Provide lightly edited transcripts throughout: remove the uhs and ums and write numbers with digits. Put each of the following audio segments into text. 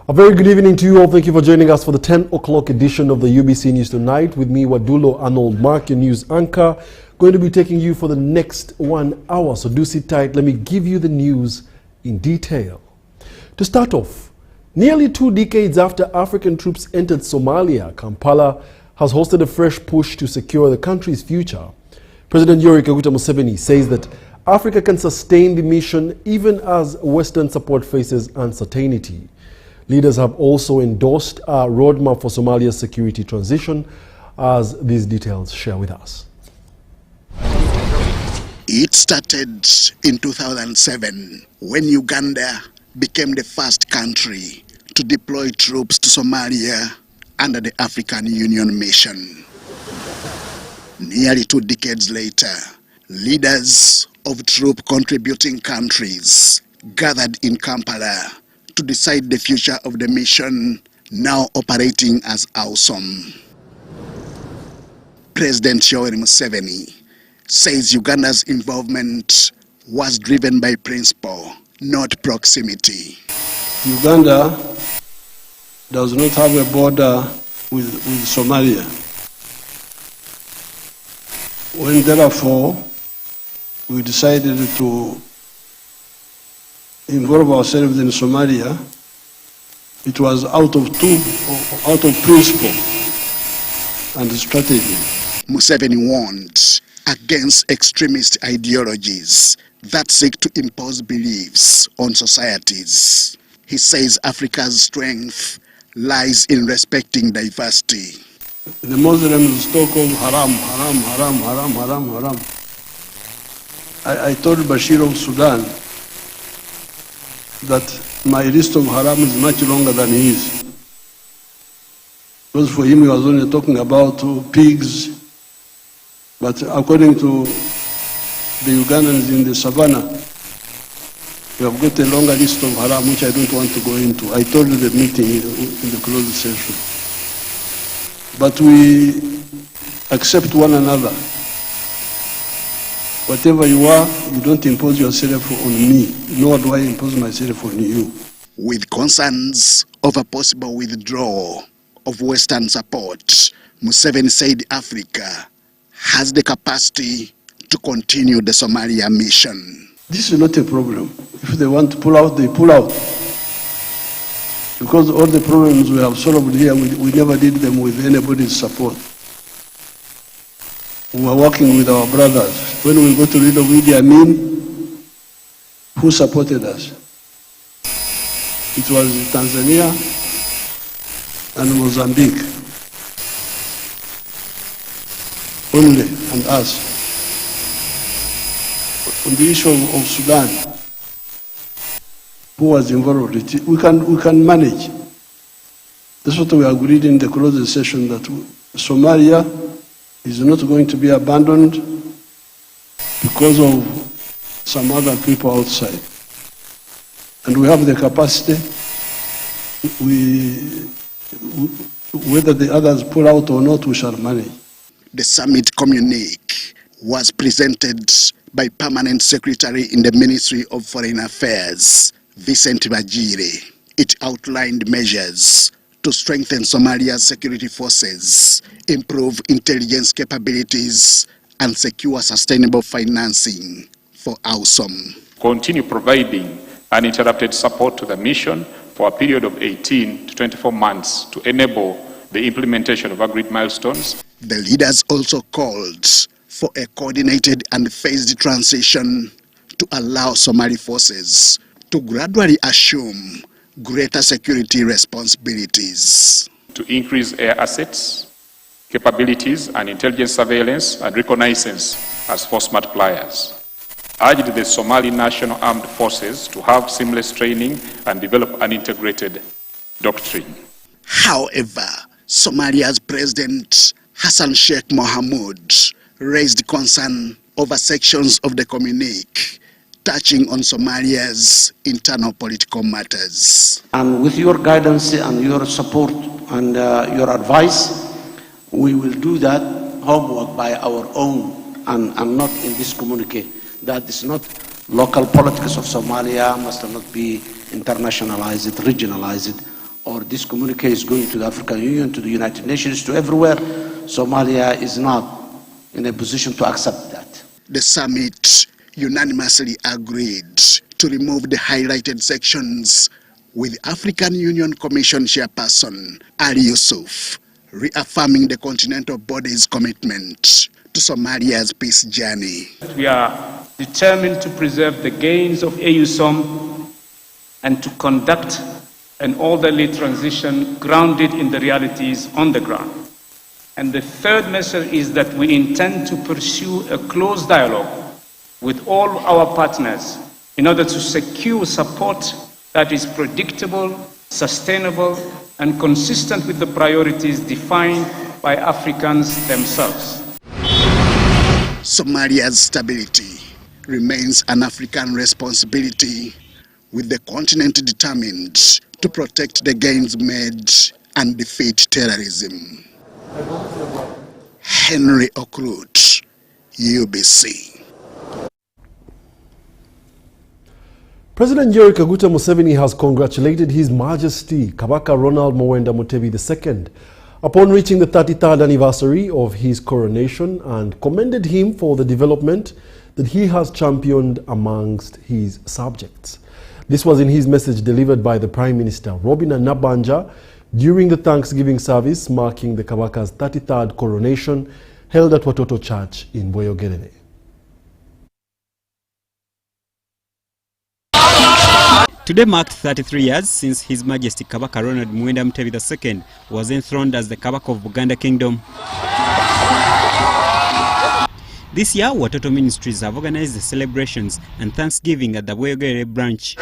A very good evening to you all. Thank you for joining us for the 10 o'clock edition of the UBC News Tonight. With me, Wadulo, Arnold, Mark, your news anchor. Going to be taking you for the next 1 hour, so do sit tight. Let me give you the news in detail. To start off, nearly 2 decades after African troops entered Somalia, Kampala has hosted a fresh push to secure the country's future. President Yoweri Kaguta Museveni says that Africa can sustain the mission even as Western support faces uncertainty. Leaders have also endorsed a roadmap for Somalia's security transition, as these details share with us. It started in 2007 when Uganda became the first country to deploy troops to Somalia under the African Union mission. Nearly 2 decades later, leaders of troop contributing countries gathered in Kampala to decide the future of the mission, now operating as AWSOM. President Yoweri Museveni says Uganda's involvement was driven by principle, not proximity. Uganda does not have a border with Somalia. When therefore we decided to involve ourselves in Somalia, it was out of principle and strategy. Museveni warned against extremist ideologies that seek to impose beliefs on societies. He says Africa's strength lies in respecting diversity. The Muslims talk of haram, haram, haram, haram, haram, haram. I told Bashir of Sudan that my list of haram is much longer than his. Because for him he was only talking about pigs, but according to the Ugandans in the savannah, we have got a longer list of haram which I don't want to go into. I told you the meeting in the closed session. But we accept one another. Whatever you are, you don't impose yourself on me, nor do I impose myself on you. With concerns of a possible withdrawal of Western support, Museveni said Africa has the capacity to continue the Somalia mission. This is not a problem. If they want to pull out, they pull out. Because all the problems we have solved here, we never did them with anybody's support. We were working with our brothers. When we got rid of Idi Amin, who supported us? It was Tanzania and Mozambique only, and us. On the issue of Sudan, who was involved? We can manage. That's what we agreed in the closed session, that Somalia is not going to be abandoned because of some other people outside. And we have the capacity. Whether the others pull out or not, we shall manage. The summit communique was presented by Permanent Secretary in the Ministry of Foreign Affairs, Vincent Bajire. It outlined measures to strengthen Somalia's security forces, improve intelligence capabilities, and secure sustainable financing for AWSOM. Continue providing uninterrupted support to the mission for a period of 18 to 24 months to enable the implementation of agreed milestones. The leaders also called for a coordinated and phased transition to allow Somali forces to gradually assume greater security responsibilities. To increase air assets, capabilities, and intelligence surveillance and reconnaissance as force multipliers. Urged the Somali National Armed Forces to have seamless training and develop an integrated doctrine. However, Somalia's President Hassan Sheikh Mohamud raised concern over sections of the communique touching on Somalia's internal political matters. And with your guidance and your support and your advice, we will do that homework by our own and not in this communique. That is not local politics of Somalia, must not be internationalized, regionalized, or this communique is going to the African Union, to the United Nations, to everywhere. Somalia is not in a position to accept that. The summit unanimously agreed to remove the highlighted sections, with African Union Commission Chairperson Ali Yusuf reaffirming the continental body's commitment to Somalia's peace journey. We are determined to preserve the gains of AUSOM and to conduct an orderly transition grounded in the realities on the ground. And the third message is that we intend to pursue a close dialogue with all our partners in order to secure support that is predictable, sustainable, and consistent with the priorities defined by Africans themselves. Somalia's stability remains an African responsibility, with the continent determined to protect the gains made and defeat terrorism. Henry Okrut, UBC. President Yoweri Kaguta Museveni has congratulated His Majesty Kabaka Ronald Muwenda Mutebi II upon reaching the 33rd anniversary of his coronation and commended him for the development that he has championed amongst his subjects. This was in his message delivered by the Prime Minister Robina Nabanja during the Thanksgiving service marking the Kabaka's 33rd coronation held at Watoto Church in Boyogerere. Today marked 33 years since His Majesty Kabaka Ronald Muwenda Mutebi II was enthroned as the Kabaka of Buganda Kingdom. This year, Watoto Ministries have organized the celebrations and Thanksgiving at the Boyogerere branch.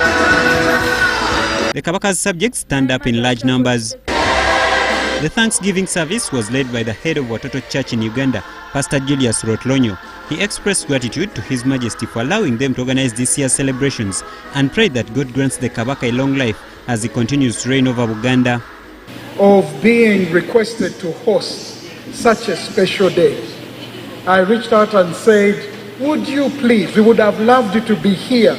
The Kabaka's subjects stand up in large numbers. The Thanksgiving service was led by the head of Watoto Church in Uganda, Pastor Julius Rotlonyo. He expressed gratitude to His Majesty for allowing them to organize this year's celebrations and prayed that God grants the Kabaka a long life as he continues to reign over Uganda. Of being requested to host such a special day, I reached out and said, would you please, we would have loved you to be here,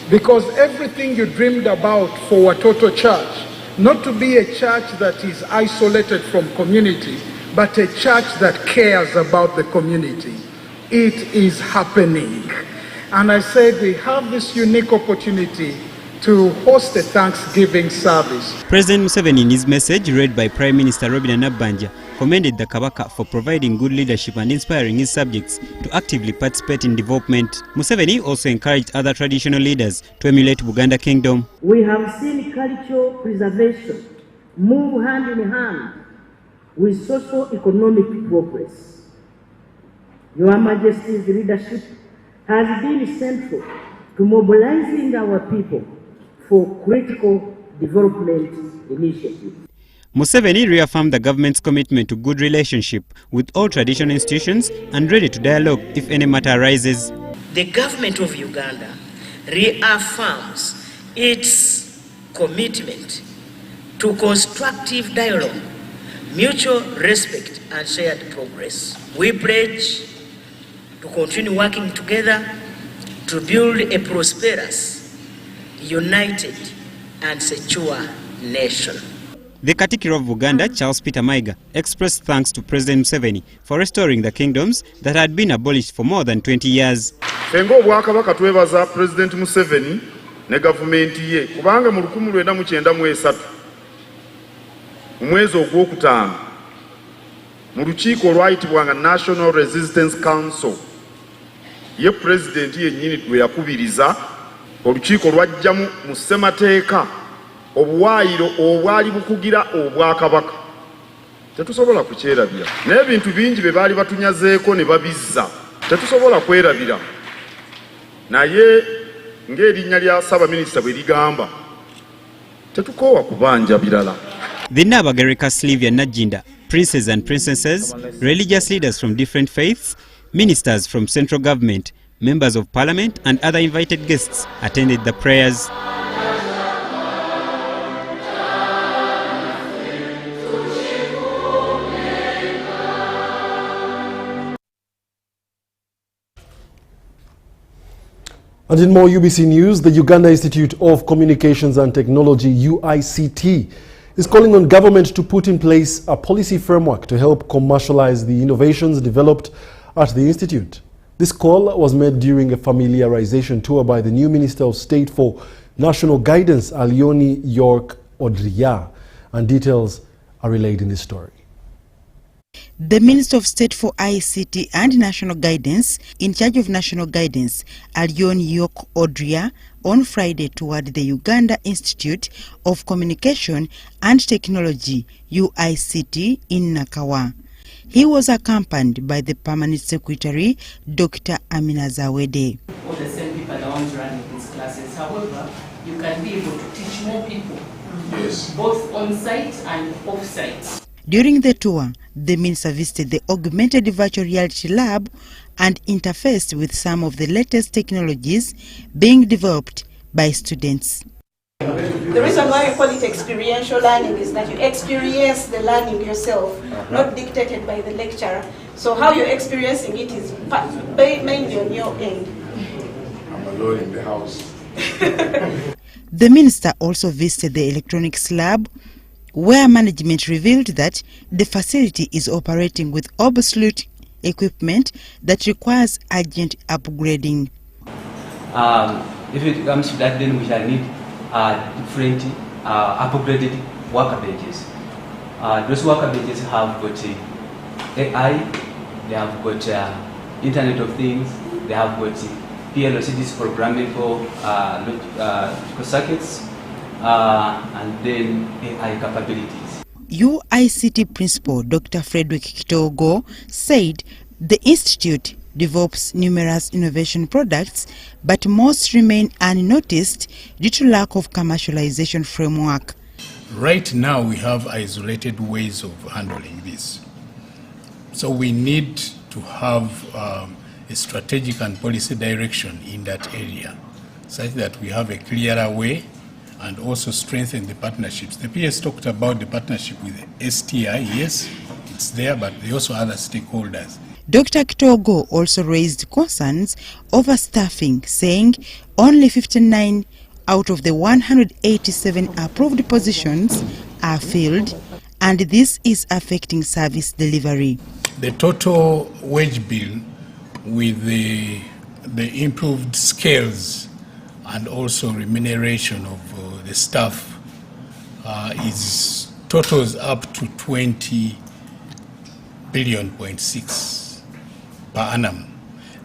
because everything you dreamed about for Watoto Church, not to be a church that is isolated from community, but a church that cares about the community. It is happening. And I said we have this unique opportunity to host a Thanksgiving service. President Museveni, in his message read by Prime Minister Robina Nabanja, commended the Kabaka for providing good leadership and inspiring his subjects to actively participate in development. Museveni also encouraged other traditional leaders to emulate Buganda Kingdom. We have seen cultural preservation move hand in hand with socio-economic progress. Your Majesty's leadership has been central to mobilizing our people for critical development initiatives. Museveni reaffirmed the government's commitment to good relationship with all traditional institutions and ready to dialogue if any matter arises. The government of Uganda reaffirms its commitment to constructive dialogue, mutual respect, and shared progress. We pledge to continue working together to build a prosperous, united, and secure nation. The Katikiro of Uganda, Charles Peter Maiga, expressed thanks to President Museveni for restoring the kingdoms that had been abolished for more than 20 years. Fengo obwakabaka twebaza President Museveni ne gavumenti ye kubanga mu 1993 mu mwezi ogwokutaano mu lukiiko olwayitibwanga National Resistance Council ye President yennyini lwe yakubiriza olukiiko lwajjamu mu ssemateeka obuwaayiro obwali bukugira obwakabaka. Tetusobola kukyerabira n'ebintu bingi bye baali batunyazeeko ne babizza tetusobola kwerabira, naye ng'erinnya lya Ssaabaminisita bwe ligamba tetukoowa kubanja birala. The Nabagereka Sylvia Najinda, princes and princesses, religious leaders from different faiths, ministers from central government, members of parliament and other invited guests attended the prayers. And in more UBC news, the Uganda Institute of Communications and Technology, UICT, is calling on government to put in place a policy framework to help commercialize the innovations developed at the institute. This call was made during a familiarization tour by the new Minister of State for National Guidance, Alioni York Odria, and details are relayed in this story. The Minister of State for ICT and National Guidance, in charge of National Guidance, Alioni York Odria, on Friday toured the Uganda Institute of Communication and Technology, UICT, in Nakawa. He was accompanied by the Permanent Secretary, Dr. Amina Zawede. All the same people are ones running these classes. However, you can be able to teach more people, yes, both on-site and off-site. During the tour, the minister visited the augmented virtual reality lab and interfaced with some of the latest technologies being developed by students. The reason why we call it experiential learning is that you experience the learning yourself, not dictated by the lecturer. So how you're experiencing it is mainly on your end. I'm alone in the house. The minister also visited the electronics lab, where management revealed that the facility is operating with obsolete equipment that requires urgent upgrading. If it comes to that, then we shall need different upgraded worker benches. Those worker benches have got AI, they have got Internet of Things, they have got PLCs, programming for logical circuits, and then AI capabilities. UICT Principal Dr. Frederick Kitogo said the institute develops numerous innovation products, but most remain unnoticed due to lack of commercialization framework. Right now we have isolated ways of handling this. So we need to have a strategic and policy direction in that area, such that we have a clearer way and also strengthen the partnerships. The PS talked about the partnership with STI. Yes, it's there, but there are also other stakeholders. Dr. Kitogo also raised concerns over staffing, saying only 59 out of the 187 approved positions are filled, and this is affecting service delivery. The total wage bill with the improved scales and also remuneration of the staff is totals up to 20.6 billion per annum.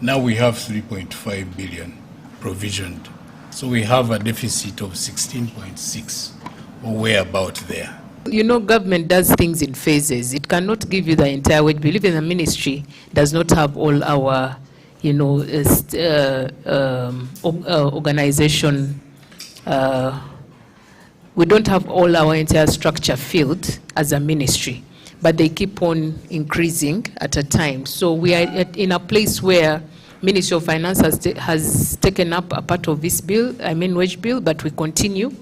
Now we have 3.5 billion provisioned. So we have a deficit of 16.6 or way about there. You know, government does things in phases. It cannot give you the entire wage bill. Even the ministry does not have all our, you know, organization. We don't have all our entire structure filled as a ministry, but they keep on increasing at a time. So we are in a place where Ministry of Finance has taken up a part of this bill, wage bill, but we continue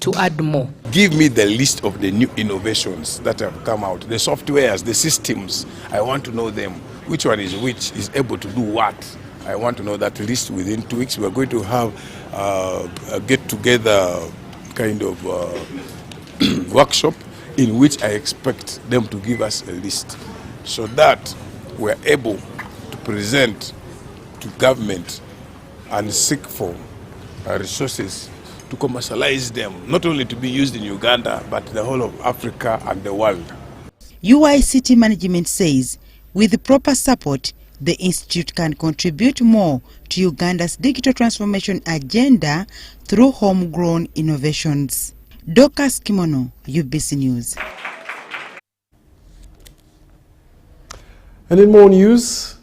to add more. Give me the list of the new innovations that have come out, the softwares, the systems. I want to know them. Which one is which, is able to do what? I want to know that list within 2 weeks. We're going to have a get-together kind of workshop in which I expect them to give us a list so that we're able to present to government and seek for resources to commercialize them, not only to be used in Uganda, but the whole of Africa and the world. UICT management says with the proper support, the institute can contribute more to Uganda's digital transformation agenda through homegrown innovations. Dorcas Kimono, UBC News. And in more news,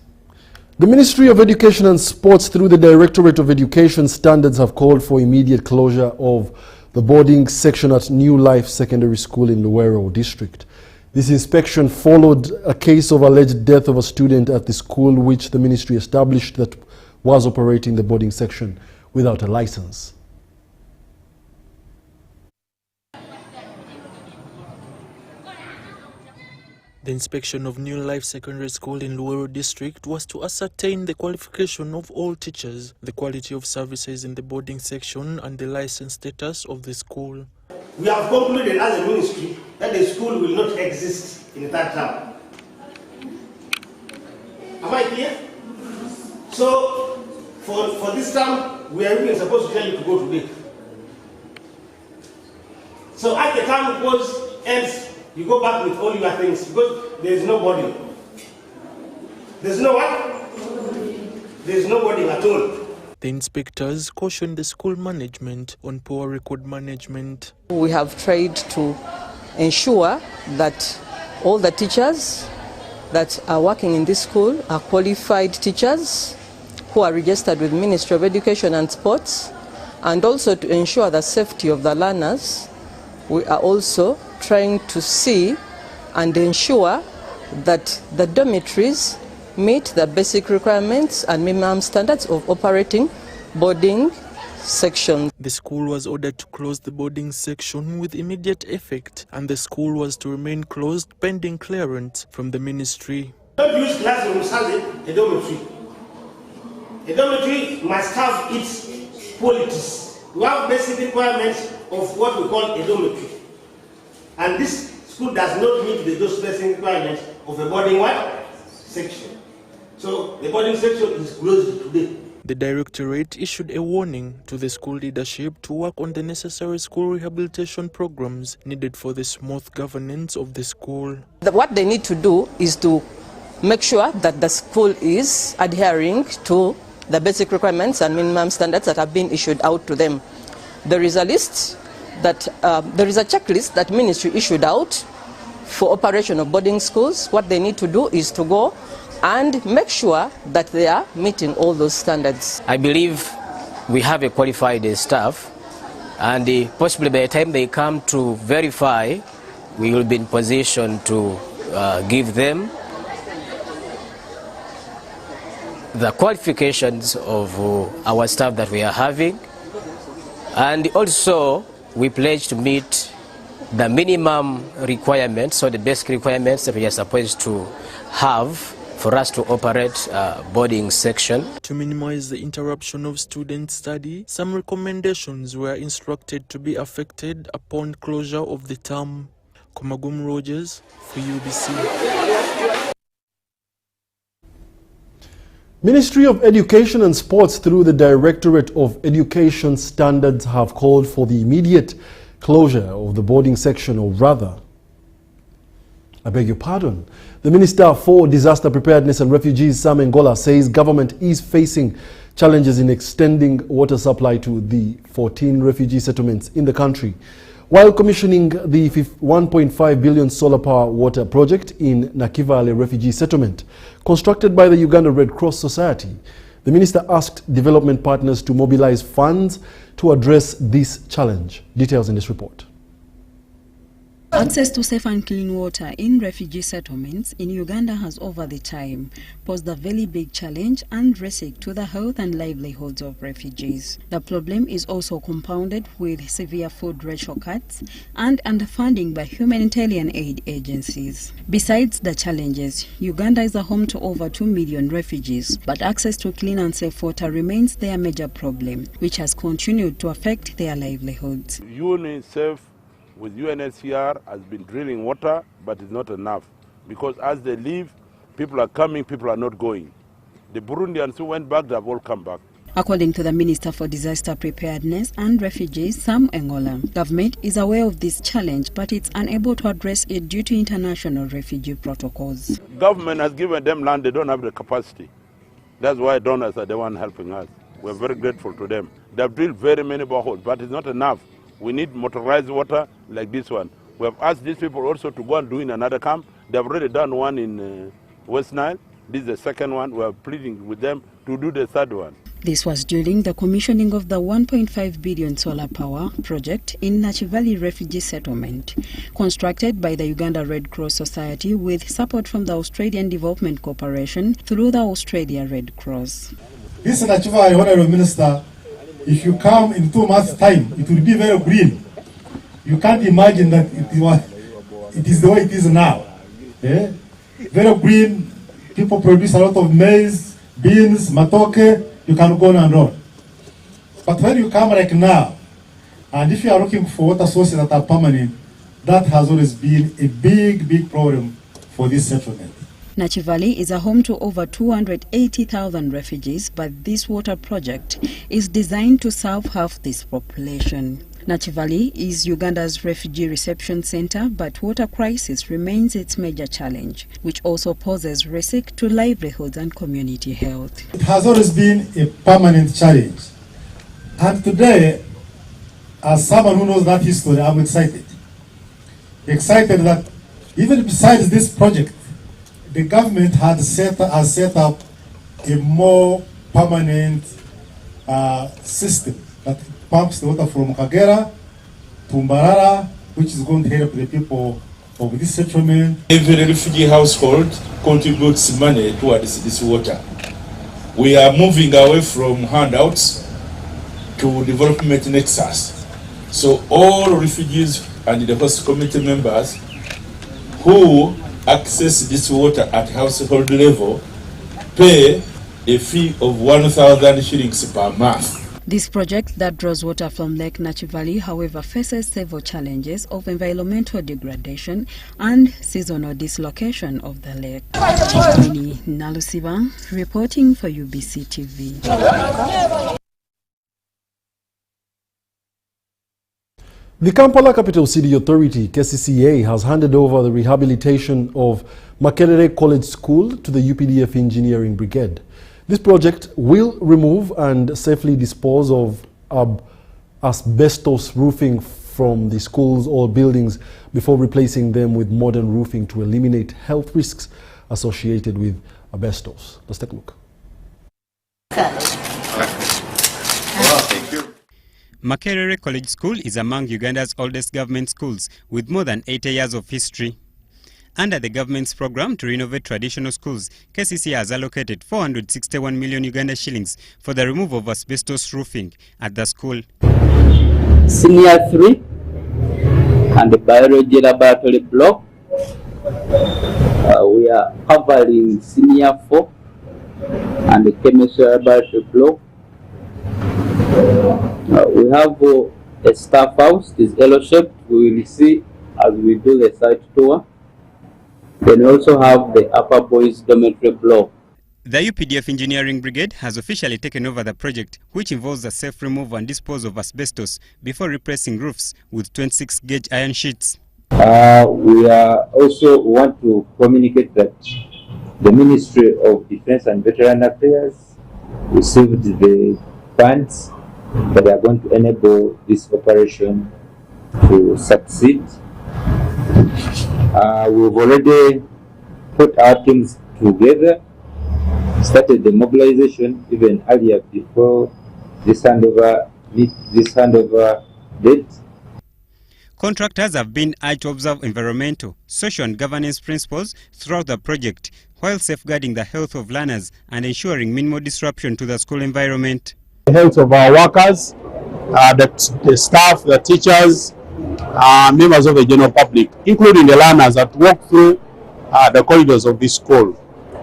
the Ministry of Education and Sports through the Directorate of Education Standards have called for immediate closure of the boarding section at New Life Secondary School in Luwero District. This inspection followed a case of alleged death of a student at the school which the ministry established that was operating the boarding section without a license. The inspection of New Life Secondary School in Luwero District was to ascertain the qualification of all teachers, the quality of services in the boarding section, and the license status of the school. we have concluded as a ministry that the school will not exist in that term. Am I clear? So, for this term, we are even supposed to tell you to go to bed. So as the term ends, you go back with all your things because there is nobody. There's no what? There's nobody at all. The inspectors cautioned the school management on poor record management. We have tried to ensure that all the teachers that are working in this school are qualified teachers who are registered with Ministry of Education and Sports, and also to ensure the safety of the learners. We are also trying to see and ensure that the dormitories meet the basic requirements and minimum standards of operating boarding sections. The school was ordered to close the boarding section with immediate effect, and the school was to remain closed pending clearance from the ministry. Don't use classrooms as a dormitory. A dormitory must have its policies. We have basic requirements of what we call a dormitory. And this school does not meet those basic requirements of a boarding what? Section. So the boarding section is closed today. The directorate issued a warning to the school leadership to work on the necessary school rehabilitation programs needed for the smooth governance of the school. What they need to do is to make sure that the school is adhering to the basic requirements and minimum standards that have been issued out to them. There is a list that there is a checklist that ministry issued out for operation of boarding schools. What they need to do is to go and make sure that they are meeting all those standards. I believe we have a qualified staff, and possibly by the time they come to verify, we will be in position to give them the qualifications of our staff that we are having, and also we pledge to meet the minimum requirements, so the basic requirements that we are supposed to have for us to operate boarding section. To minimize the interruption of student study, some recommendations were instructed to be affected upon closure of the term. Komagum Rogers for UBC. Ministry of Education and Sports through the Directorate of Education Standards have called for the immediate closure of the boarding section, or rather, I beg your pardon. The Minister for Disaster Preparedness and Refugees, Sam Ngola, says government is facing challenges in extending water supply to the 14 refugee settlements in the country. While commissioning the 1.5 billion solar power water project in Nakivale refugee settlement, constructed by the Uganda Red Cross Society, the minister asked development partners to mobilize funds to address this challenge. Details in this report. Access to safe and clean water in refugee settlements in Uganda has over the time posed a very big challenge and risk to the health and livelihoods of refugees. The problem is also compounded with severe food ration cuts and underfunding by humanitarian aid agencies. Besides the challenges, Uganda is a home to over 2 million refugees, but access to clean and safe water remains their major problem, which has continued to affect their livelihoods. UNICEF with UNHCR has been drilling water, but it's not enough, because as they leave, people are coming, people are not going. The Burundians who went back, they have all come back. According to the Minister for Disaster Preparedness and Refugees, Sam Ngola, government is aware of this challenge, but it's unable to address it due to international refugee protocols. Government has given them land, they don't have the capacity. That's why donors are the one helping us. We're very grateful to them. They've drilled very many boreholes, but it's not enough. We need motorized water like this one. We have asked these people also to go and do in another camp. They have already done one in West Nile. This is the second one. We are pleading with them to do the third one. This was during the commissioning of the 1.5 billion solar power project in Nakivale refugee settlement, constructed by the Uganda Red Cross Society with support from the Australian Development Corporation through the Australia Red Cross. This Nakivale, Honourable Minister, if you come in 2 months' time, it will be very green. You can't imagine that it is the way it is now. Yeah? Very green, people produce a lot of maize, beans, matoke, you can go on and on. But when you come like now, And if you are looking for water sources that are permanent, that has always been a big problem for this settlement. Nachivali is a home to over 280,000 refugees, but this water project is designed to serve half this population. Nachivali is Uganda's refugee reception center, but water crisis remains its major challenge, which also poses risk to livelihoods and community health. It has always been a permanent challenge. And today, as someone who knows that history, I'm excited. Excited that even besides this project, the government has set up a more permanent system that pumps the water from Kagera to Mbarara, which is going to help the people of this settlement. Every refugee household contributes money towards this water. We are moving away from handouts to development nexus. So all refugees and the host community members who access this water at household level pay a fee of 1,000 shillings per month. This project that draws water from Lake Nachivali, however, faces several challenges of environmental degradation and seasonal dislocation of the lake. Mini Nalusiba, reporting for UBC TV. The Kampala Capital City Authority, KCCA, has handed over the rehabilitation of Makerere College School to the UPDF Engineering Brigade. This project will remove and safely dispose of asbestos roofing from the schools or buildings before replacing them with modern roofing to eliminate health risks associated with asbestos. Let's take a look. Makerere College School is among Uganda's oldest government schools with more than 80 years of history. Under the government's program to renovate traditional schools, KCCA has allocated 461 million Uganda shillings for the removal of asbestos roofing at the school. Senior 3 and the biology laboratory block. We are covering Senior 4 and the chemistry laboratory block. We have a staff house, it is L-shaped, we will see as we do the site tour. Then we also have the upper boys dormitory block. The UPDF Engineering Brigade has officially taken over the project, which involves the safe removal and disposal of asbestos before replacing roofs with 26-gauge iron sheets. We also want to communicate that the Ministry of Defense and Veteran Affairs received the funds that are going to enable this operation to succeed. We've already put our teams together, started the mobilization even earlier before this handover date. Contractors have been urged to observe environmental, social and governance principles throughout the project, while safeguarding the health of learners and ensuring minimal disruption to the school environment. The health of our workers, the staff, the teachers, members of the general public, including the learners that walk through the corridors of this school.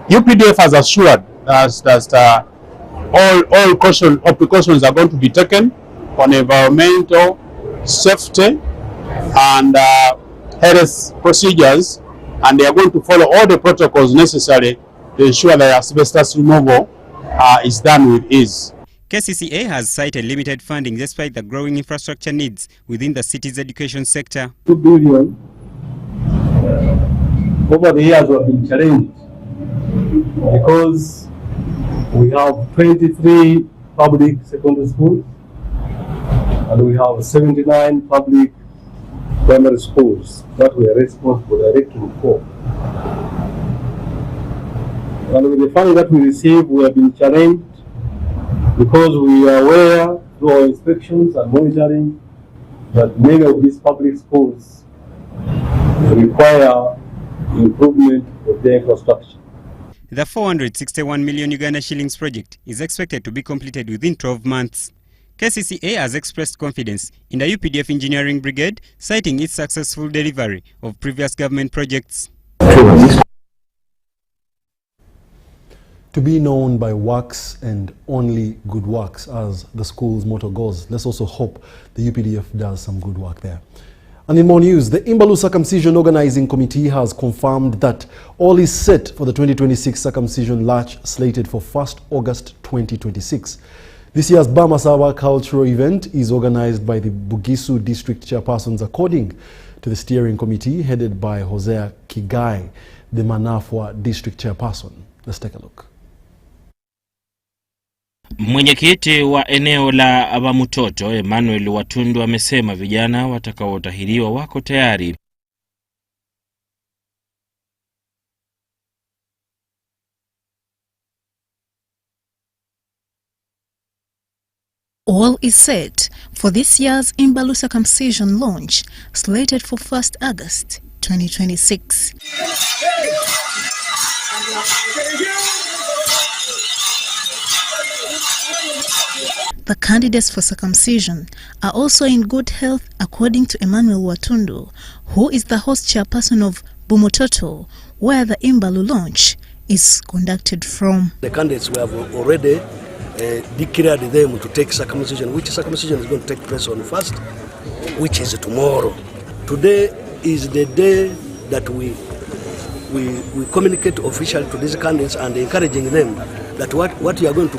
UPDF has assured that all precautions are going to be taken on environmental, safety and health procedures, and they are going to follow all the protocols necessary to ensure that asbestos removal is done with ease. KCCA has cited limited funding despite the growing infrastructure needs within the city's education sector. 2 billion. Over the years we have been challenged because we have 23 public secondary schools and we have 79 public primary schools that we are responsible directly for. And with the funding that we receive, we have been challenged because we are aware through our inspections and monitoring that many of these public schools require improvement of their infrastructure. The 461 million Uganda shillings project is expected to be completed within 12 months. KCCA has expressed confidence in the UPDF Engineering Brigade, citing its successful delivery of previous government projects. To be known by works and only good works, as the school's motto goes. Let's also hope the UPDF does some good work there. And in more news, the Imbalu Circumcision Organizing Committee has confirmed that all is set for the 2026 circumcision lodge slated for 1st August 2026. This year's Bamasawa cultural event is organized by the Bugisu district chairpersons according to the steering committee headed by Hosea Kigai, the Manafwa district chairperson. Let's take a look. Mwenyekiti wa eneo la Abamutoto Arnold Wadulo amesema vijana watakaotahiriwa wako tayari. All is set for this year's Imbalu circumcision launch, slated for 1st August 2026. The candidates for circumcision are also in good health, according to Arnold Wadulo, who is the host chairperson of Bumototo, where the Imbalu launch is conducted from. The candidates we have already declared them to take circumcision, which circumcision is going to take place on 1st, which is tomorrow. Today is the day that we communicate officially to these candidates and encouraging them that what you are going to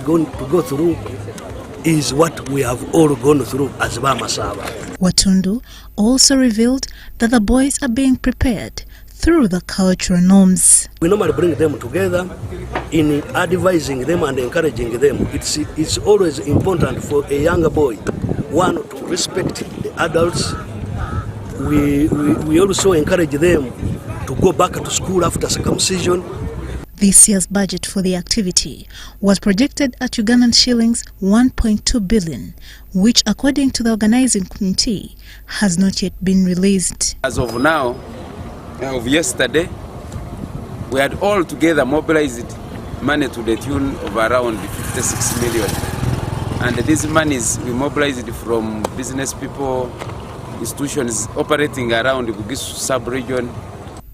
go through is what we have all gone through as Bamasawa. Wadulo also revealed that the boys are being prepared through the cultural norms. We normally bring them together in advising them and encouraging them. It's always important for a younger boy, one, to respect the adults. We also encourage them to go back to school after circumcision. This year's budget for the activity was projected at Ugandan shillings 1.2 billion, which, according to the organizing committee, has not yet been released. As of now, of yesterday, we had all together mobilized money to the tune of around 56 million. And these monies we mobilized from business people, institutions operating around the Bugisu sub-region.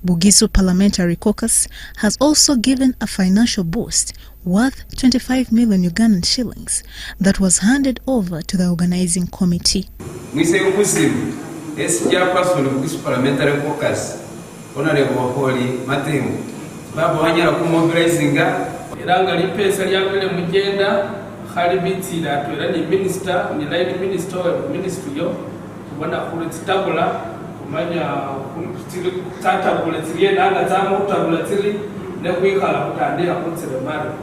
Bugisu Parliamentary Caucus has also given a financial boost worth 25 million Ugandan shillings that was handed over to the organizing committee. Bugisu Parliamentary Caucus, Honorable Wakoli Matemu, Babu Hanyara kumobilizinga iranga lipesa lyabele mugenda khalibiti la twelani minister ni line minister ministry yo kubona kulitabula kumanya kulitiri tata kulitiri nanga zama utabulitiri ne kwikhala kutandika kutsele mara.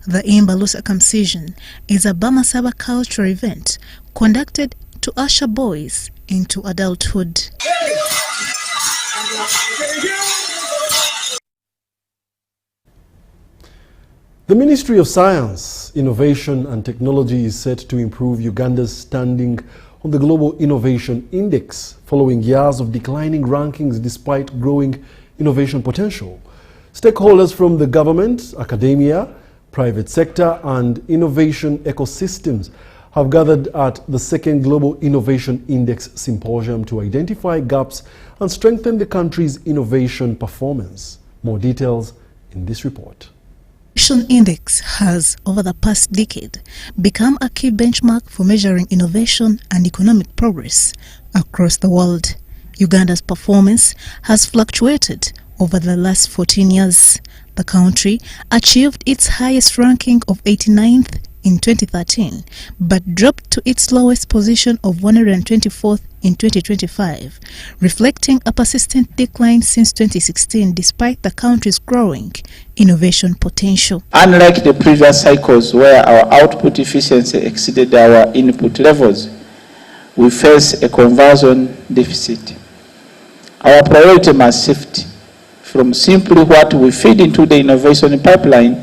The Imbalu circumcision is a Bamasawa cultural event conducted to usher boys into adulthood. The Ministry of Science, Innovation and Technology is set to improve Uganda's standing on the Global Innovation Index following years of declining rankings despite growing innovation potential. Stakeholders from the government, academia, private sector and innovation ecosystems have gathered at the second Global Innovation Index Symposium to identify gaps and strengthen the country's innovation performance. More details in this report. Innovation Index has, over the past decade, become a key benchmark for measuring innovation and economic progress across the world. Uganda's performance has fluctuated over the last 14 years. The country achieved its highest ranking of 89th in 2013, but dropped to its lowest position of 124th in 2025, reflecting a persistent decline since 2016 despite the country's growing innovation potential. Unlike the previous cycles where our output efficiency exceeded our input levels, we face a conversion deficit. Our priority must shift from simply what we feed into the innovation pipeline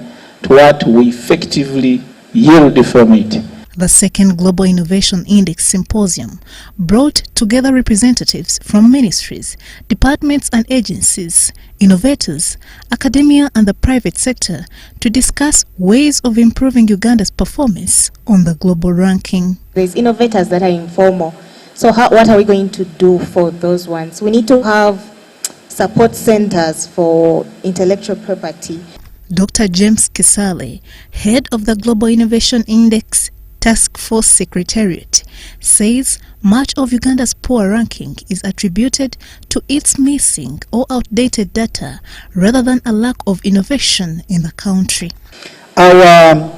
to what we effectively yield from it. The second Global Innovation Index Symposium brought together representatives from ministries, departments and agencies, innovators, academia and the private sector to discuss ways of improving Uganda's performance on the global ranking. There's innovators that are informal. So what are we going to do for those ones? We need to have support centers for intellectual property. Dr. James Kisale, head of the Global Innovation Index Task Force Secretariat, says much of Uganda's poor ranking is attributed to its missing or outdated data rather than a lack of innovation in the country. Our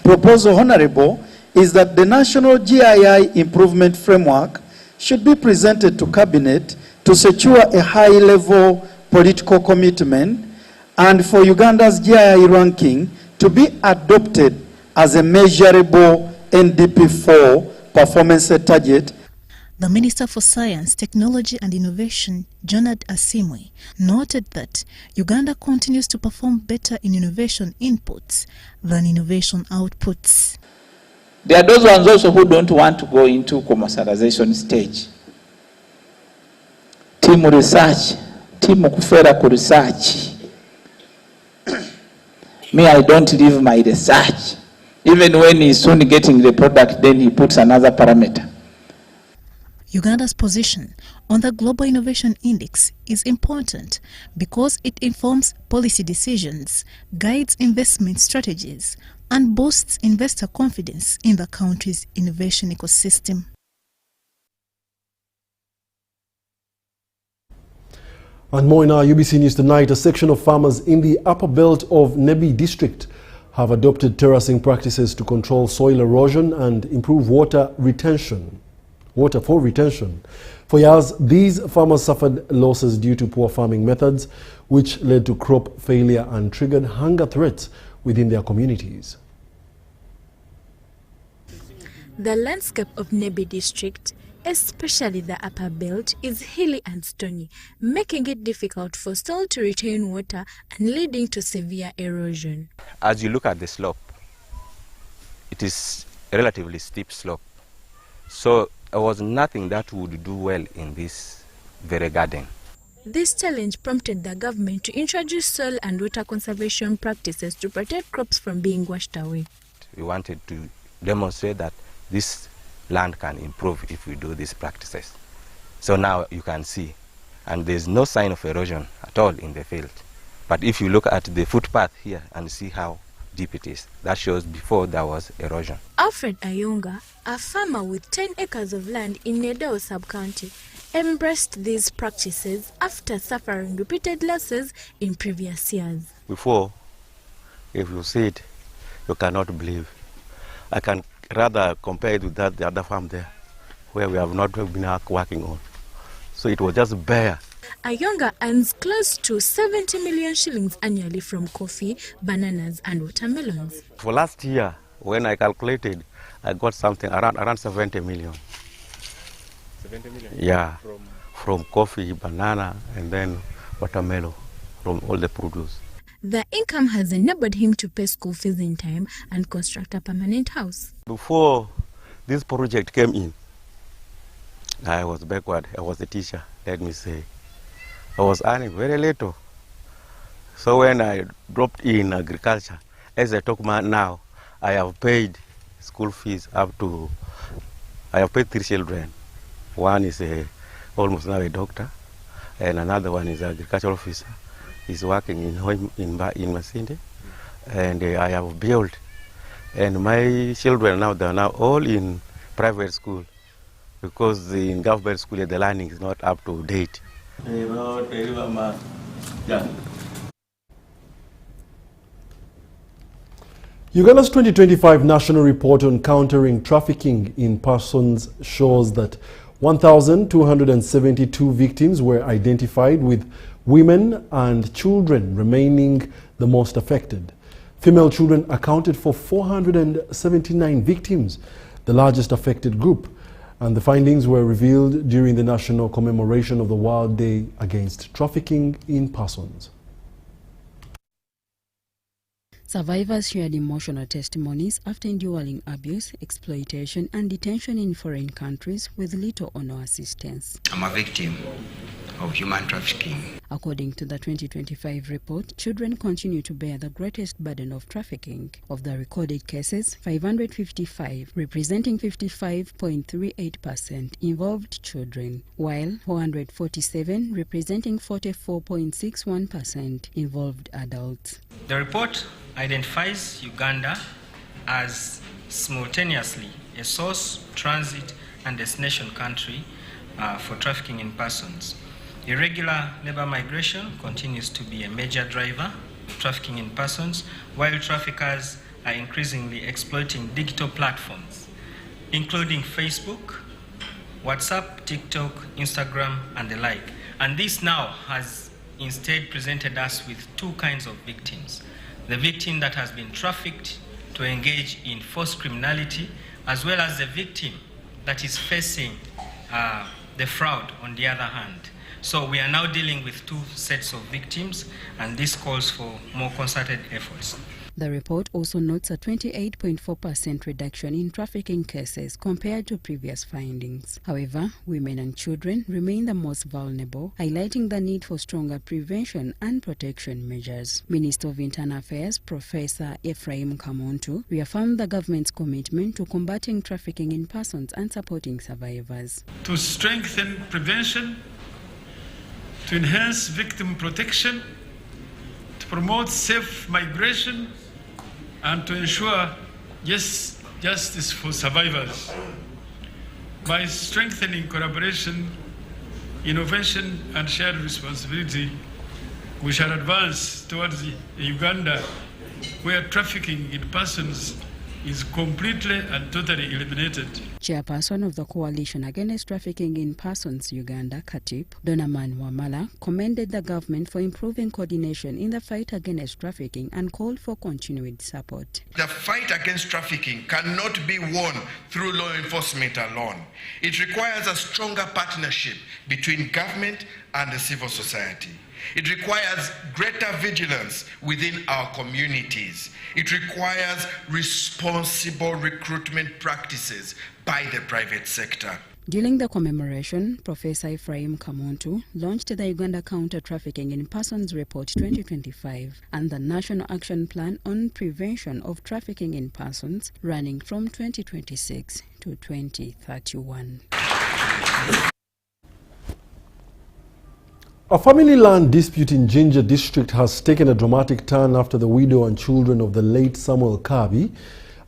proposal, Honorable, is that the National GII Improvement Framework should be presented to Cabinet to secure a high-level political commitment and for Uganda's GII ranking to be adopted as a measurable NDP4 performance target. The Minister for Science, Technology and Innovation, Jonad Asimwe, noted that Uganda continues to perform better in innovation inputs than innovation outputs. There are those ones also who don't want to go into commercialization stage. Team research, team kufera ku research. Me, I don't leave my research. Even when he's soon getting the product, then he puts another parameter. Uganda's position on the Global Innovation Index is important because it informs policy decisions, guides investment strategies, and boosts investor confidence in the country's innovation ecosystem. And more in our UBC News tonight, a section of farmers in the upper belt of Nebi district have adopted terracing practices to control soil erosion and improve water for retention. For years, these farmers suffered losses due to poor farming methods, which led to crop failure and triggered hunger threats within their communities. The landscape of Nebi district, especially the upper belt, is hilly and stony, making it difficult for soil to retain water and leading to severe erosion. As you look at the slope, it is a relatively steep slope. So there was nothing that would do well in this very garden. This challenge prompted the government to introduce soil and water conservation practices to protect crops from being washed away. We wanted to demonstrate that this land can improve if we do these practices. So now you can see, and there's no sign of erosion at all in the field. But if you look at the footpath here and see how deep it is, that shows before there was erosion. Alfred Ayunga, a farmer with 10 acres of land in Nedao sub-county, embraced these practices after suffering repeated losses in previous years. Before, if you see it, you cannot believe. I can rather compare it with that the other farm there, where we have not been working on. So it was just bare. Ayunga earns close to 70 million shillings annually from coffee, bananas and watermelons. For last year, when I calculated, I got something around 70 million. 70 million? Yeah, from coffee, banana, and then watermelon, from all the produce. The income has enabled him to pay school fees in time and construct a permanent house. Before this project came in, I was backward. I was a teacher, let me say. I was earning very little. So when I dropped in agriculture, as I talk now, I have paid school fees up to, I have paid 3 children. One is almost now a doctor, and another one is an agricultural officer. He's working in Masinde, and I have built. And my children now, they are now all in private school, because in government school the learning is not up to date. Uganda's 2025 National Report on Countering Trafficking in Persons shows that 1,272 victims were identified, with women and children remaining the most affected. Female children accounted for 479 victims, the largest affected group, and the findings were revealed during the national commemoration of the World Day Against Trafficking in Persons. Survivors shared emotional testimonies after enduring abuse, exploitation and detention in foreign countries with little or no assistance. I'm a victim of human trafficking. According to the 2025 report, children continue to bear the greatest burden of trafficking. Of the recorded cases, 555, representing 55.38%, involved children, while 447, representing 44.61%, involved adults. The report identifies Uganda as simultaneously a source, transit, and destination country for trafficking in persons. Irregular labor migration continues to be a major driver of trafficking in persons, while traffickers are increasingly exploiting digital platforms, including Facebook, WhatsApp, TikTok, Instagram, and the like. And this now has instead presented us with two kinds of victims. The victim that has been trafficked to engage in forced criminality, as well as the victim that is facing the fraud on the other hand. So we are now dealing with two sets of victims, and this calls for more concerted efforts. The report also notes a 28.4% reduction in trafficking cases compared to previous findings. However, women and children remain the most vulnerable, highlighting the need for stronger prevention and protection measures. Minister of Internal Affairs, Professor Ephraim Kamontu, reaffirmed the government's commitment to combating trafficking in persons and supporting survivors. To strengthen prevention, to enhance victim protection, to promote safe migration, and to ensure justice for survivors. By strengthening collaboration, innovation, and shared responsibility, we shall advance towards Uganda, where trafficking in persons is completely and totally eliminated. Chairperson of the Coalition Against Trafficking in Persons Uganda, KATIP, Donaman Wamala, commended the government for improving coordination in the fight against trafficking and called for continued support. The fight against trafficking cannot be won through law enforcement alone. It requires a stronger partnership between government and the civil society. It requires greater vigilance within our communities. It requires responsible recruitment practices by the private sector. During the commemoration, Professor Ephraim Kamontu launched the Uganda Counter-Trafficking in Persons Report 2025 and the National Action Plan on Prevention of Trafficking in Persons running from 2026 to 2031. A family land dispute in Jinja district has taken a dramatic turn after the widow and children of the late Samuel Kabi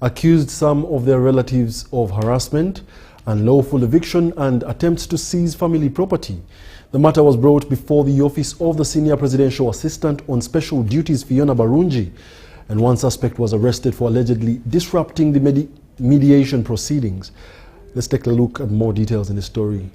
accused some of their relatives of harassment, unlawful eviction and attempts to seize family property. The matter was brought before the office of the Senior Presidential Assistant on Special Duties, Fiona Barungi, and one suspect was arrested for allegedly disrupting the mediation proceedings. Let's take a look at more details in the story.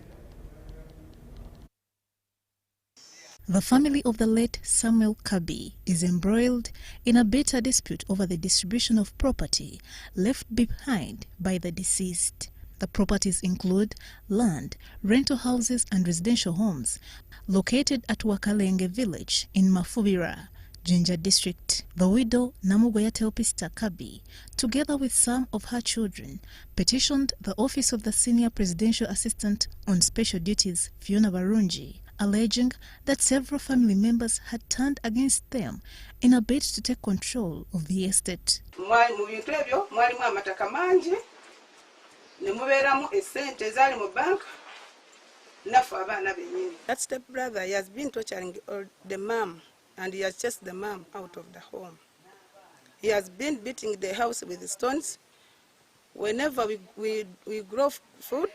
The family of the late Samuel Kabi is embroiled in a bitter dispute over the distribution of property left behind by the deceased. The properties include land, rental houses and residential homes located at Wakalenge village in Mafubira, Jinja district. The widow Namugoya Teopista Kabi, together with some of her children, petitioned the office of the Senior Presidential Assistant on Special Duties, Fiona Barungi, alleging that several family members had turned against them in a bid to take control of the estate. That stepbrother, he has been torturing the mom, and he has chased the mom out of the home. He has been beating the house with stones. Whenever we grow food,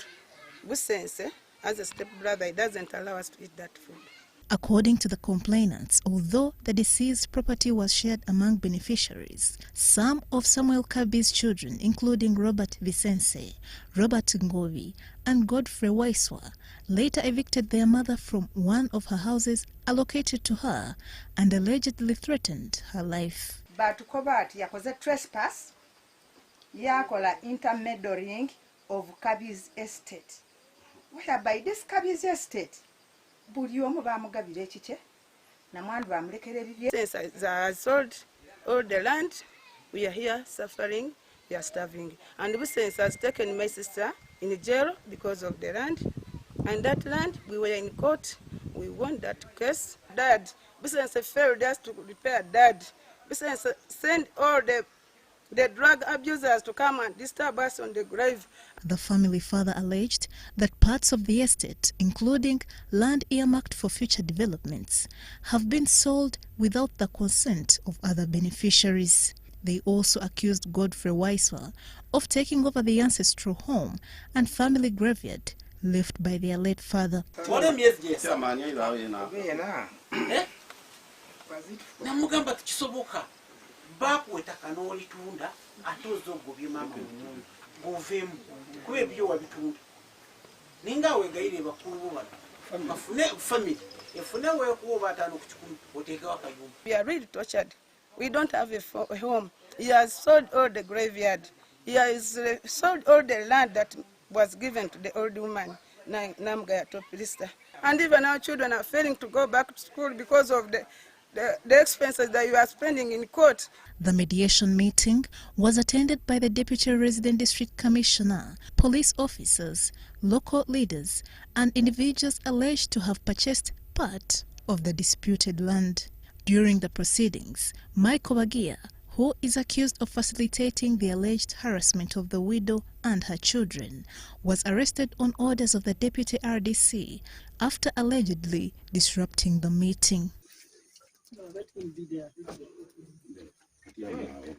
we sense, as a stepbrother, it doesn't allow us to eat that food. According to the complainants, although the deceased property was shared among beneficiaries, some of Samuel Kabi's children, including Robert Vicense, Robert Ngovi, and Godfrey Waiswa, later evicted their mother from one of her houses allocated to her and allegedly threatened her life. But Kobati yakoze trespass, yakola intermeddling of Kabi's estate. Whereby this Kabi's estate, since I sold all the land, we are here suffering, we are starving. And since has taken my sister in jail because of the land, and that land we were in court We won that case. Dad, business failed us to repair dad. Business send all the drug abusers to come and disturb us on the grave. The family further alleged that parts of the estate, including land earmarked for future developments, have been sold without the consent of other beneficiaries. They also accused Godfrey Waiswa of taking over the ancestral home and family graveyard left by their late father. We are really tortured. We don't have a home. He has sold all the graveyard. He has sold all the land that was given to the old woman, Namgaya Topilista. And even our children are failing to go back to school because of the expenses that you are spending in court. The mediation meeting was attended by the Deputy Resident District Commissioner, police officers, local leaders, and individuals alleged to have purchased part of the disputed land. During the proceedings, Mike Kabaka, who is accused of facilitating the alleged harassment of the widow and her children, was arrested on orders of the Deputy RDC after allegedly disrupting the meeting.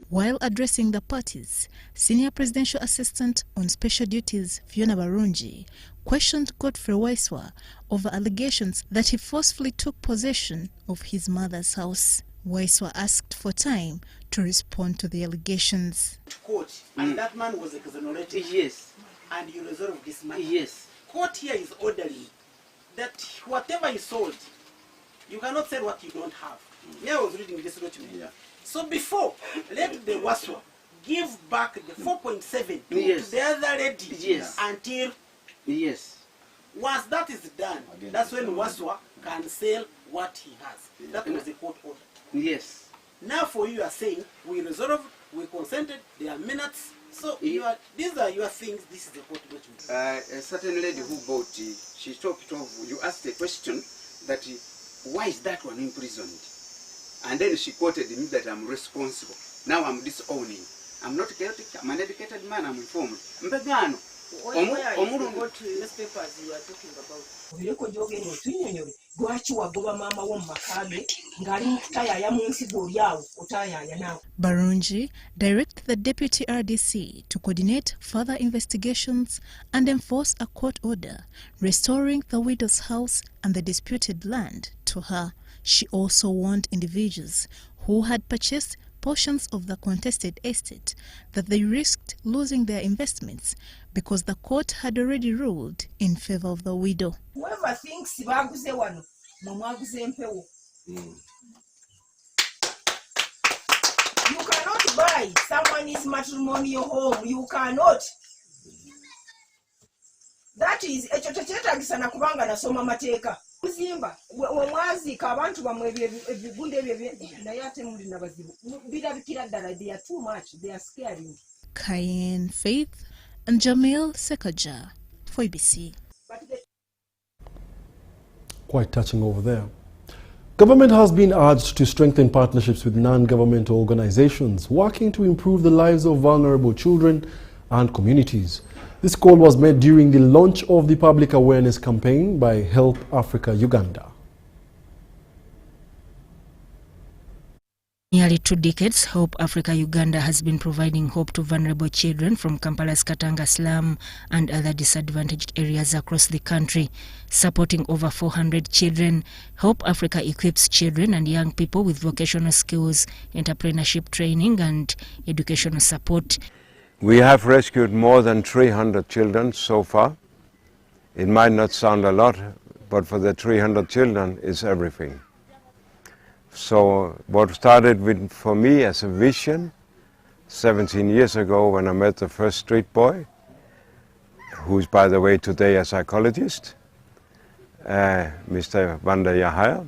While addressing the parties, Senior Presidential Assistant on Special Duties Fiona Barungi questioned Godfrey Waiswa over allegations that he forcefully took possession of his mother's house. Waiswa asked for time to respond to the allegations. Court, and that man was exonerated. Yes. And you resolved this matter. Yes. Court here is ordering that whatever is sold, you cannot sell what you don't have. Me, I was reading this document. Yeah. So before, let the Waswa give back the 4.7 to the other lady until once that is done, that's when Waswa can sell what he has. That was the court order. Yes. Now for you are saying we resolved, we consented, there are minutes. So these are your things, this is the court document. A certain lady who bought, she talked of, you asked a question that why is that one imprisoned? And then she quoted me that I'm responsible. Now I'm disowning. I'm not chaotic, I'm an educated man, I'm informed. Mbegano. What newspapers you are talking about? Barungi directed the Deputy RDC to coordinate further investigations and enforce a court order restoring the widow's house and the disputed land to her. She also warned individuals who had purchased portions of the contested estate that they risked losing their investments because the court had already ruled in favor of the widow. Whoever thinks baguze wano mwaguze mpewo. You cannot buy someone's matrimonial home. You cannot. That is echotetagisa na kubanga nasoma mateeka. Kuzimba wamwazika abantu bamwe ebigunde ebyo naye ate muli nabazibu birabikira ddala, they are too much, they are scaring. Cayenne Faith and Jamil Sekaja for ABC. Quite touching over there. Government has been urged to strengthen partnerships with non-governmental organizations working to improve the lives of vulnerable children and communities. This call was made during the launch of the public awareness campaign by Help Africa Uganda. Nearly 2 decades, Hope Africa Uganda has been providing hope to vulnerable children from Kampala's Katanga slum and other disadvantaged areas across the country. Supporting over 400 children, Hope Africa equips children and young people with vocational skills, entrepreneurship training and educational support. We have rescued more than 300 children so far. It might not sound a lot, but for the 300 children, it's everything. So what started with, for me as a vision 17 years ago when I met the first street boy, who's by the way today a psychologist, Mr. Vanda Yahaya,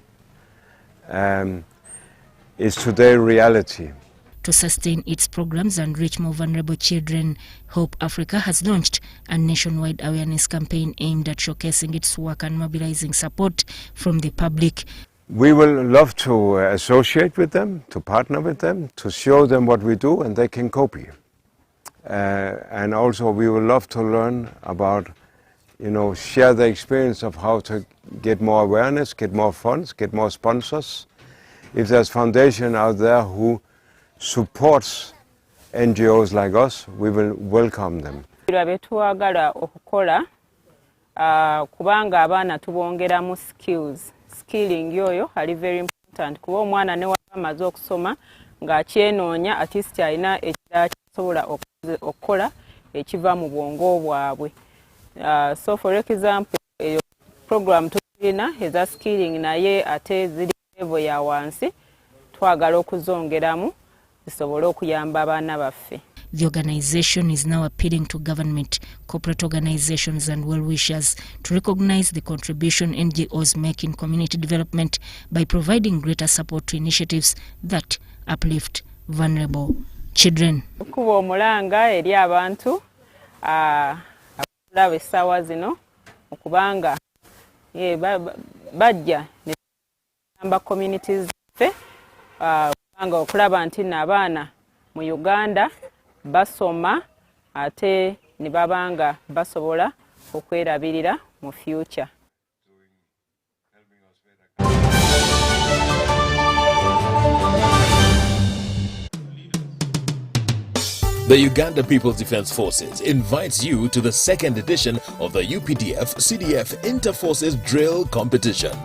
is today reality. to sustain its programs and reach more vulnerable children. Hope Africa has launched a nationwide awareness campaign aimed at showcasing its work and mobilizing support from the public. We will love to associate with them, to partner with them, to show them what we do and they can copy. And also we will love to learn about, share the experience of how to get more awareness, get more funds, get more sponsors. If there's foundation out there who supports NGOs like us, we will welcome them. Kubanga abaana tubongeramu skills. Skilling yoyo ali very important. Kuba omwana ne wamaze okusoma ng'akyenoonya at least alina ekirala kisobola okukola ekiva mu bwongo bwabwe. So for example, program tulina eza skilling naye ate ziri level ya wansi twagala okuzongeramu zisobole okuyamba abaana baffe. The organization is now appealing to government, corporate organizations and well-wishers to recognize the contribution NGOs make in community development by providing greater support to initiatives that uplift vulnerable children. Kuba omulanga eri abantu abalaba essaawa zino okubanga bajja ne bagamba communities zaffe kubanga okulaba nti n'abaana mu Uganda basoma ate ne babanga basobola okwerabirira mu future. The Uganda People's Defense Forces invites you to the second edition of the UPDF CDF Inter-Forces Drill Competition.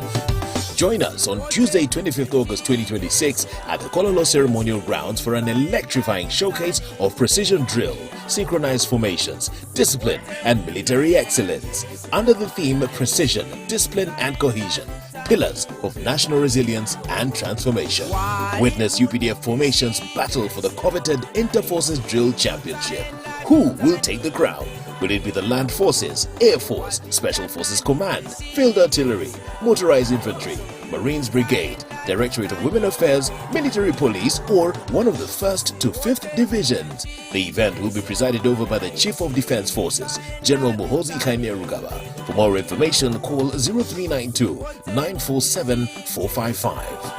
Join us on Tuesday, 25th August 2026 at the Kololo Ceremonial Grounds for an electrifying showcase of precision drill, synchronized formations, discipline and military excellence. Under the theme Precision, Discipline and Cohesion, Pillars of National Resilience and Transformation. Witness UPDF formations battle for the coveted Inter-Forces Drill Championship. Who will take the crown? Will it be the Land Forces, Air Force, Special Forces Command, Field Artillery, Motorized Infantry, Marines Brigade, Directorate of Women Affairs, Military Police, or one of the 1st to 5th divisions? The event will be presided over by the Chief of Defense Forces, General Muhoozi Kainerugaba. For more information, call 0392 947 455.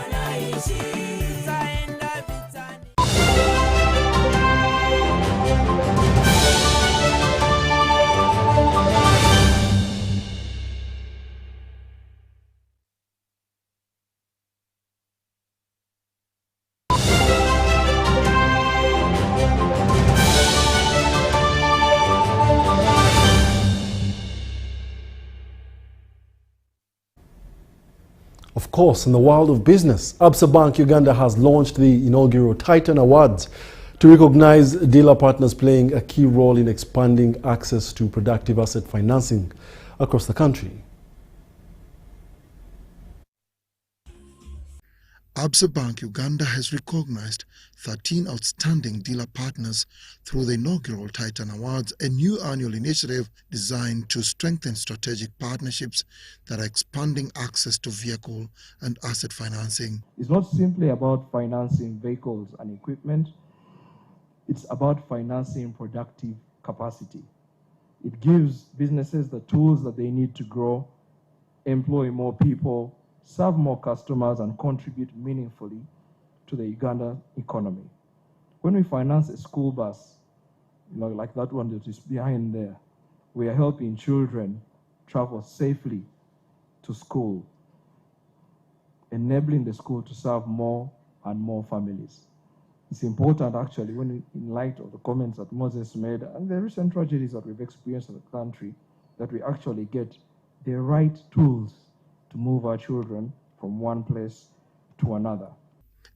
Of course, in the world of business, Absa Bank Uganda has launched the inaugural Titan Awards to recognize dealer partners playing a key role in expanding access to productive asset financing across the country. Absa Bank Uganda has recognized 13 outstanding dealer partners through the inaugural Titan Awards, a new annual initiative designed to strengthen strategic partnerships that are expanding access to vehicle and asset financing. It's not simply about financing vehicles and equipment, it's about financing productive capacity. It gives businesses the tools that they need to grow, employ more people, serve more customers and contribute meaningfully to the Uganda economy. When we finance a school bus, like that one that is behind there, we are helping children travel safely to school, enabling the school to serve more and more families. It's important actually when in light of the comments that Moses made and the recent tragedies that we've experienced in the country, that we actually get the right tools to move our children from one place to another.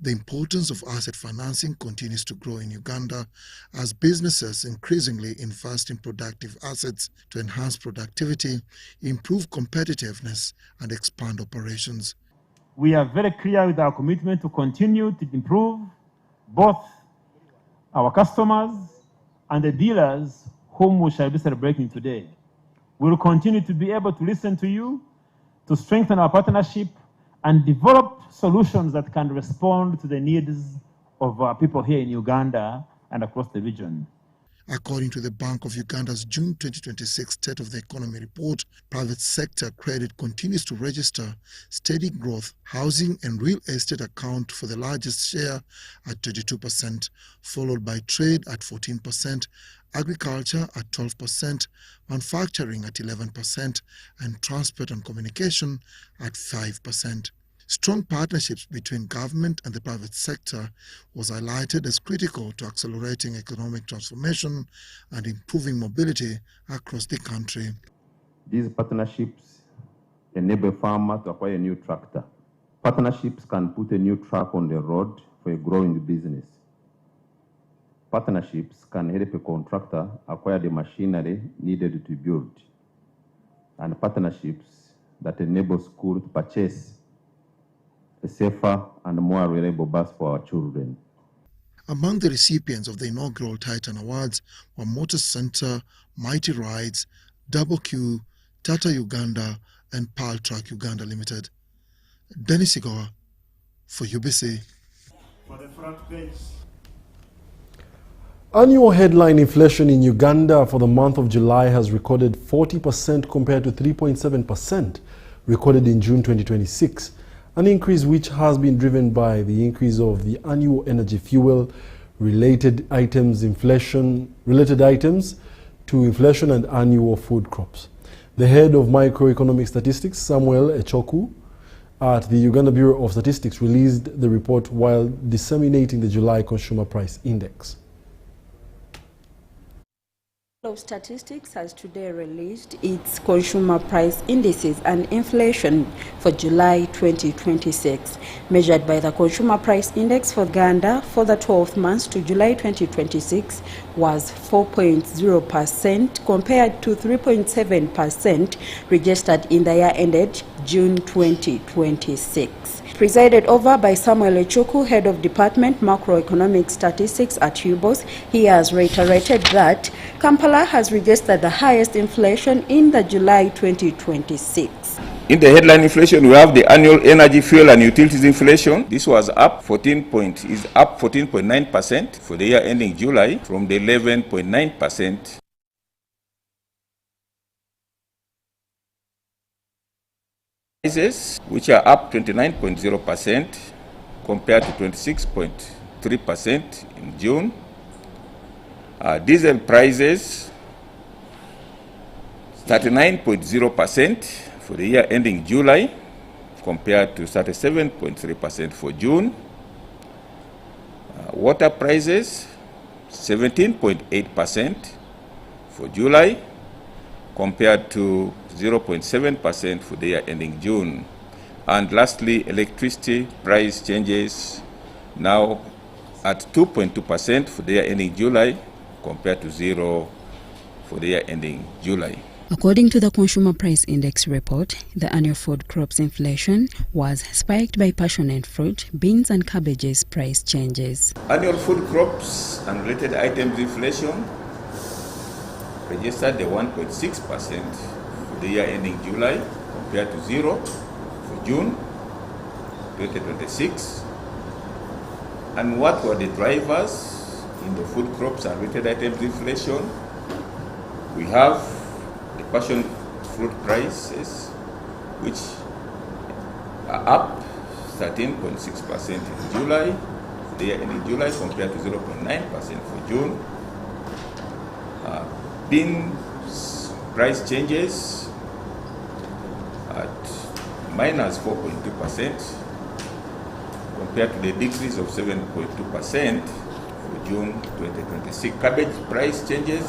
The importance of asset financing continues to grow in Uganda as businesses increasingly invest in productive assets to enhance productivity, improve competitiveness, and expand operations. We are very clear with our commitment to continue to improve both our customers and the dealers whom we shall be celebrating today. We will continue to be able to listen to you, to strengthen our partnership and develop solutions that can respond to the needs of people here in Uganda and across the region. According to the Bank of Uganda's June 2026 State of the Economy report, private sector credit continues to register steady growth. Housing and real estate account for the largest share at 32%, followed by trade at 14%, agriculture at 12%, manufacturing at 11%, and transport and communication at 5%. Strong partnerships between government and the private sector was highlighted as critical to accelerating economic transformation and improving mobility across the country. These partnerships enable a farmer to acquire a new tractor. Partnerships can put a new truck on the road for a growing business. Partnerships can help a contractor acquire the machinery needed to build. And partnerships that enable schools to purchase a safer and more reliable bus for our children. Among the recipients of the inaugural Titan Awards were Motor Center, Mighty Rides, Double Q, Tata Uganda, and Pearl Truck Uganda Limited. Dennis Igoa for UBC. For the front page. Annual headline inflation in Uganda for the month of July has recorded 40% compared to 3.7% recorded in June 2026. An increase which has been driven by the increase of the annual energy fuel related items to inflation and annual food crops. The head of microeconomic statistics, Samuel Echoku, at the Uganda Bureau of Statistics released the report while disseminating the July Consumer Price Index. Bureau of Statistics has today released its consumer price indices and inflation for July 2026. Measured by the consumer price index for Uganda for the 12 months to July 2026 was 4.0% compared to 3.7% registered in the year ended June 2026. Presided over by Samuel Echoku, Head of Department Macroeconomic Statistics at UBOS, he has reiterated that Kampala has registered the highest inflation in the July 2026. In the headline inflation, we have the annual energy, fuel and utilities inflation. This was up 14.9% for the year ending July from the 11.9%. Prices, which are up 29.0% compared to 26.3% in June. Diesel prices 39.0% for the year ending July compared to 37.3% for June. Water prices 17.8% for July compared to 0.7% for the year ending June. And lastly, electricity price changes now at 2.2% for the year ending July compared to 0 for the year ending July. According to the Consumer Price Index report, the annual food crops inflation was spiked by passion and fruit, beans and cabbages price changes. Annual food crops and related items inflation registered the 1.6% for the year ending July compared to 0 for June 2026. And what were the drivers in the food crops and related items inflation? We have the passion fruit prices, which are up 13.6% in July, the year ending July compared to 0.9% for June. Beans price changes at minus 4.2% compared to the decrease of 7.2% for June 2026. Cabbage price changes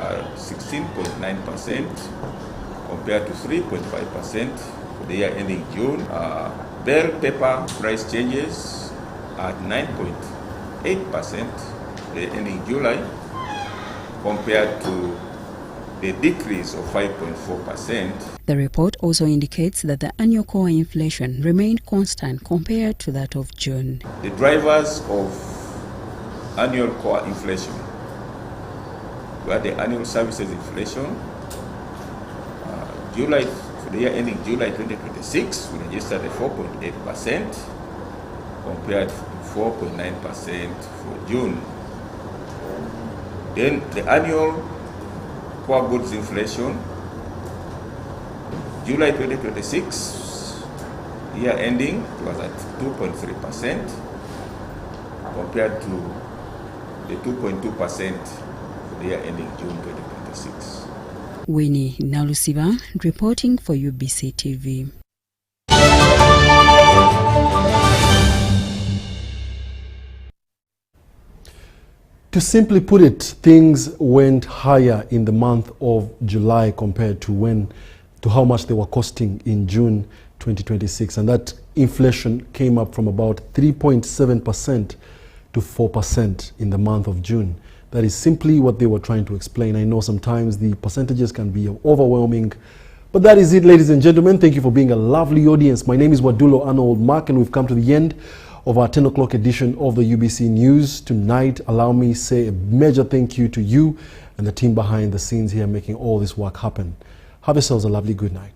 are 16.9% compared to 3.5% for the year ending June. Bell pepper price changes at 9.8% for the year ending July compared to the decrease of 5.4%. The report also indicates that the annual core inflation remained constant compared to that of June. The drivers of annual core inflation were the annual services inflation. July, for the year ending July 2026, we registered a 4.8% compared to 4.9% for June. Then the annual core goods inflation, July 2026, year ending, it was at 2.3% compared to the 2.2% for the year ending June 2026. Winnie Nalusiba reporting for UBC TV. To simply put it, things went higher in the month of July compared to how much they were costing in June 2026, and that inflation came up from about 3.7% to 4% in the month of June. That is simply what they were trying to explain. I know sometimes the percentages can be overwhelming, but that is it, ladies and gentlemen. Thank you for being a lovely audience. My name is Wadulo Arnold Mark, and we've come to the end of our 10 o'clock edition of the UBC News. Tonight, allow me to say a major thank you to you and the team behind the scenes here making all this work happen. Have yourselves a lovely good night.